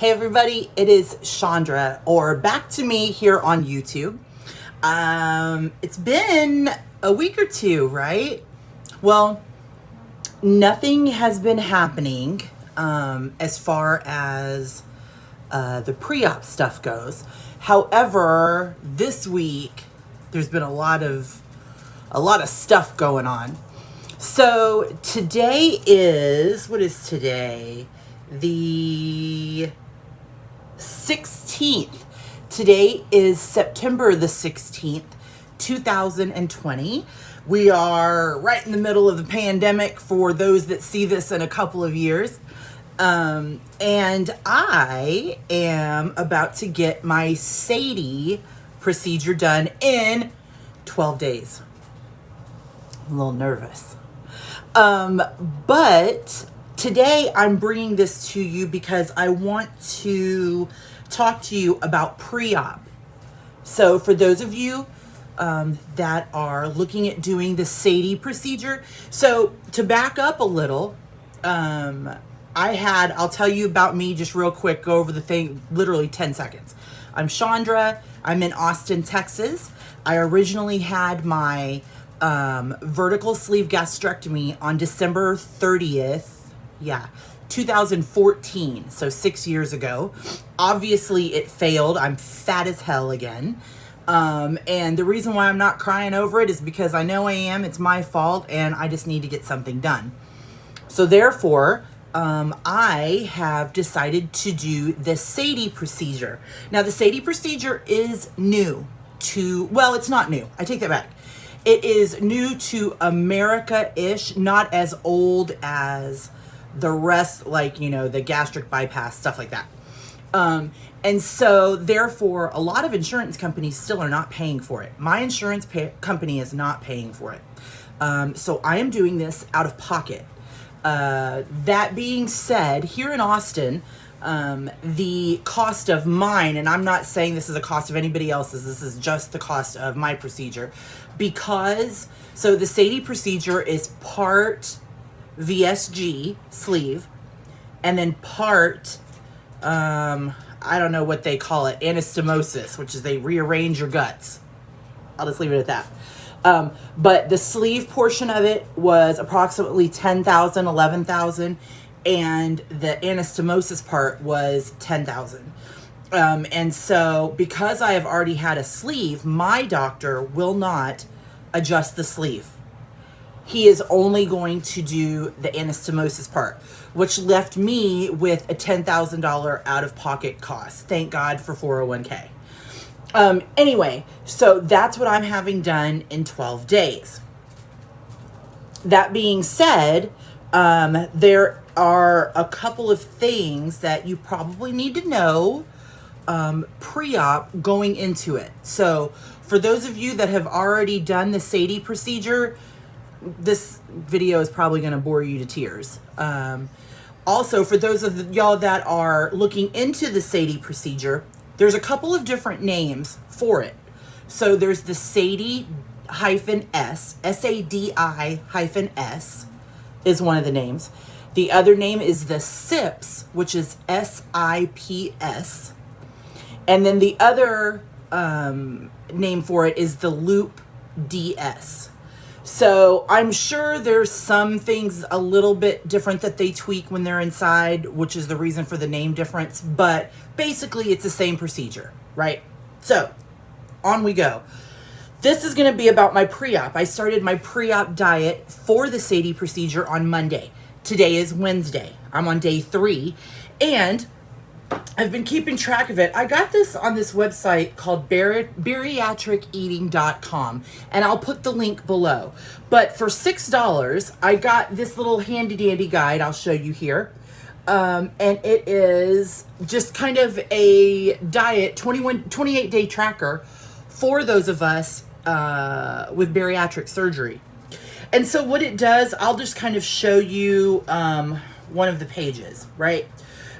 Hey everybody, it is Chandra, or back to me here on YouTube. It's been a week or two, right? Well, nothing has been happening as far as the pre-op stuff goes. However, this week there's been a lot of stuff going on. So today is, what is today? The 16th. Today is September the 16th, 2020. We are right in the middle of the pandemic for those that see this in a couple of years. And I am about to get my SADI procedure done in 12 days. I'm a little nervous. But today I'm bringing this to you because I want to talk to you about pre-op. So for those of you that are looking at doing the SADI procedure, so to back up a little, I'll tell you about me just real quick, go over the thing, literally 10 seconds. I'm Chandra. I'm in Austin, Texas. I originally had my vertical sleeve gastrectomy on December 30th, 2014, so 6 years ago. Obviously it failed. I'm fat as hell again. And the reason why I'm not crying over it is because I know I am. It's my fault, and I just need to get something done. So therefore, I have decided to do the SADI procedure. Now, the SADI procedure is new to, well, it's not new. I take that back. It is new to America-ish, not as old as the rest, like, the gastric bypass, stuff like that. And so therefore, a lot of insurance companies still are not paying for it. My insurance company is not paying for it. So I am doing this out of pocket. That being said, here in Austin, the cost of mine, and I'm not saying this is a cost of anybody else's, this is just the cost of my procedure, because, so the SADI procedure is part VSG sleeve, and then part, I don't know what they call it, anastomosis, which is they rearrange your guts. I'll just leave it at that. But the sleeve portion of it was approximately $10,000, $11,000, and the anastomosis part was $10,000. And so because I have already had a sleeve, my doctor will not adjust the sleeve. He is only going to do the anastomosis part, which left me with a $10,000 out-of-pocket cost. Thank God for 401k. Anyway, so that's what I'm having done in 12 days. That being said, there are a couple of things that you probably need to know pre-op going into it. So for those of you that have already done the SADI procedure, this video is probably going to bore you to tears. Also, for those of y'all that are looking into the SADI procedure, there's a couple of different names for it. So there's the SADI-S, SADI-S is one of the names. The other name is the SIPS, which is SIPS. And then the other name for it is the Loop DS. So I'm sure there's some things a little bit different that they tweak when they're inside, which is the reason for the name difference. But basically, it's the same procedure, right? So on we go. This is going to be about my pre-op. I started my pre-op diet for the SADI procedure on Monday. Today is Wednesday. I'm on day 3. And I've been keeping track of it. I got this on this website called bariatriceating.com, and I'll put the link below. But for $6, I got this little handy dandy guide I'll show you here. And it is just kind of a diet, 28-day tracker for those of us with bariatric surgery. And so what it does, I'll just kind of show you one of the pages, right?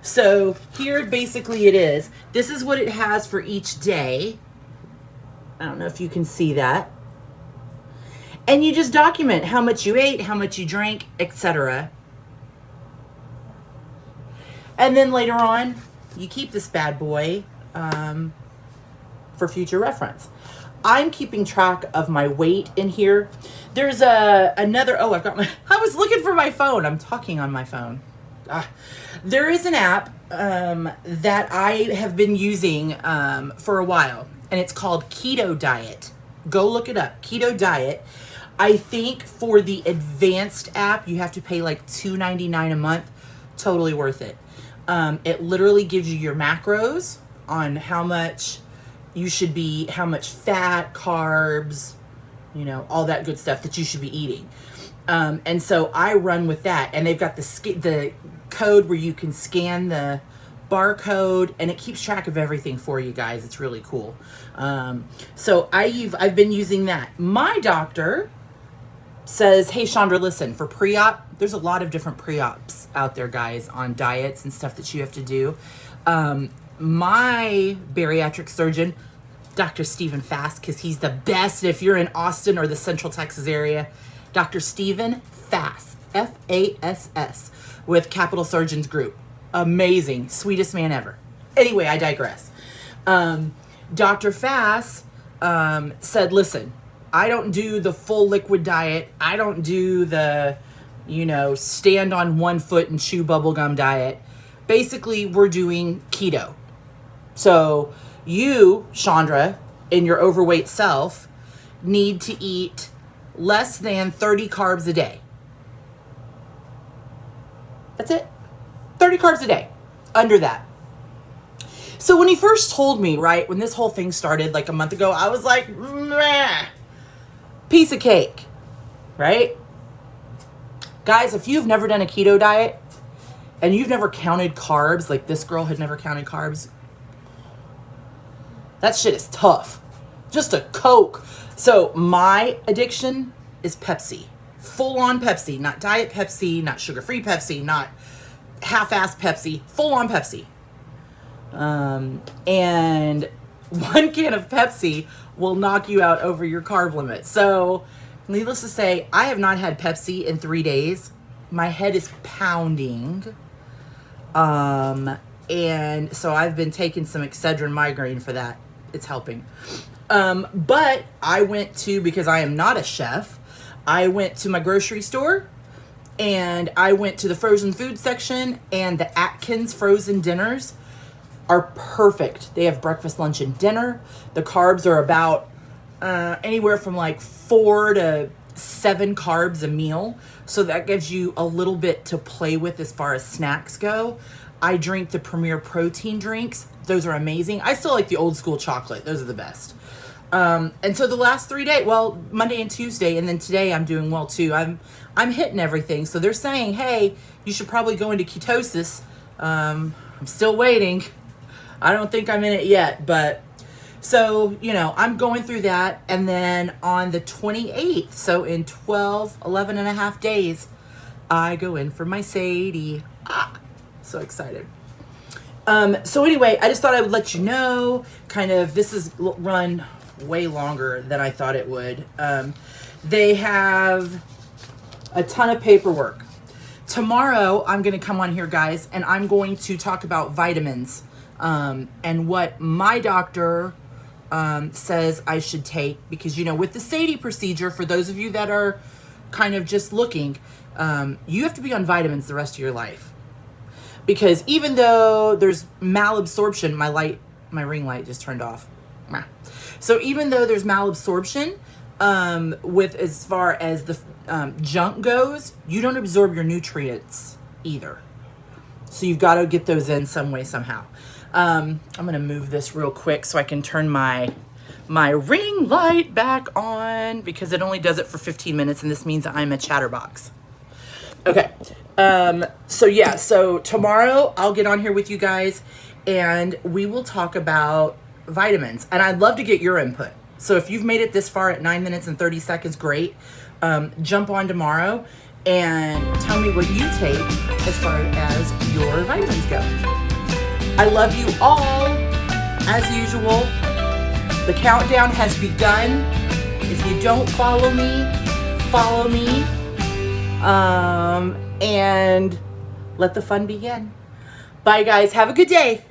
So here basically it is. This is what it has for each day. I don't know if you can see that. And you just document how much you ate, how much you drank, etc. And then later on, you keep this bad boy for future reference. I'm keeping track of my weight in here. There's another, oh, I was looking for my phone. I'm talking on my phone. There is an app that I have been using for a while, and it's called Keto Diet. Go look it up, Keto Diet. I think for the advanced app, you have to pay like $2.99 a month. Totally worth it. It literally gives you your macros on how much you should be, how much fat, carbs, you know, all that good stuff that you should be eating. And so I run with that, and they've got the code where you can scan the barcode, and it keeps track of everything for you guys. It's really cool. So I've been using that. My doctor says, hey, Chandra, listen, for pre-op, there's a lot of different pre-ops out there, guys, on diets and stuff that you have to do. My bariatric surgeon, Dr. Stephen Fass, because he's the best if you're in Austin or the Central Texas area, Dr. Stephen Fass, F-A-S-S, with Capital Surgeons Group. Amazing, sweetest man ever. Anyway, I digress. Dr. Fass said, listen, I don't do the full liquid diet. I don't do the, you know, stand on one foot and chew bubblegum diet. Basically, we're doing keto. So you, Chandra, in your overweight self, need to eat less than 30 carbs a day. That's it. 30 carbs a day. Under that. So when he first told me, right, when this whole thing started like a month ago, I was like, meh. Piece of cake, right? Guys, if you've never done a keto diet and you've never counted carbs, like this girl had never counted carbs, that shit is tough. Just a Coke. So my addiction is Pepsi. Full-on Pepsi. Not diet Pepsi, not sugar-free Pepsi, not half-ass Pepsi. Full-on Pepsi. And one can of Pepsi will knock you out over your carb limit. So, needless to say, I have not had Pepsi in 3 days. My head is pounding. And so I've been taking some Excedrin migraine for that. It's helping. But I went to, because I am not a chef, I went to my grocery store and I went to the frozen food section, and the Atkins frozen dinners are perfect. They have breakfast, lunch, and dinner. The carbs are about anywhere from like 4 to 7 carbs a meal. So that gives you a little bit to play with as far as snacks go. I drink the Premier protein drinks. Those are amazing. I still like the old school chocolate. Those are the best. And so the last 3 days, well, Monday and Tuesday, and then today I'm doing well too. I'm hitting everything. So they're saying, hey, you should probably go into ketosis. I'm still waiting. I don't think I'm in it yet, but so, you know, I'm going through that. And then on the 28th, so in 11 and a half days, I go in for my SADI. So excited. So anyway, I just thought I would let you know, kind of, this is run way longer than I thought it would. They have a ton of paperwork. Tomorrow, I'm going to come on here, guys, and I'm going to talk about vitamins. And what my doctor says I should take, because, you know, with the SADI procedure, for those of you that are kind of just looking, you have to be on vitamins the rest of your life. Because even though there's malabsorption, my ring light just turned off. So even though there's malabsorption, with as far as the junk goes, you don't absorb your nutrients either. So you've got to get those in some way, somehow. I'm going to move this real quick so I can turn my ring light back on, because it only does it for 15 minutes, and this means I'm a chatterbox. Okay. So yeah, so tomorrow I'll get on here with you guys and we will talk about vitamins, and I'd love to get your input. So if you've made it this far at 9 minutes and 30 seconds, great. Jump on tomorrow and tell me what you take as far as your vitamins go. I love you all. As usual, the countdown has begun. If you don't follow me, follow me. And let the fun begin. Bye, guys. Have a good day.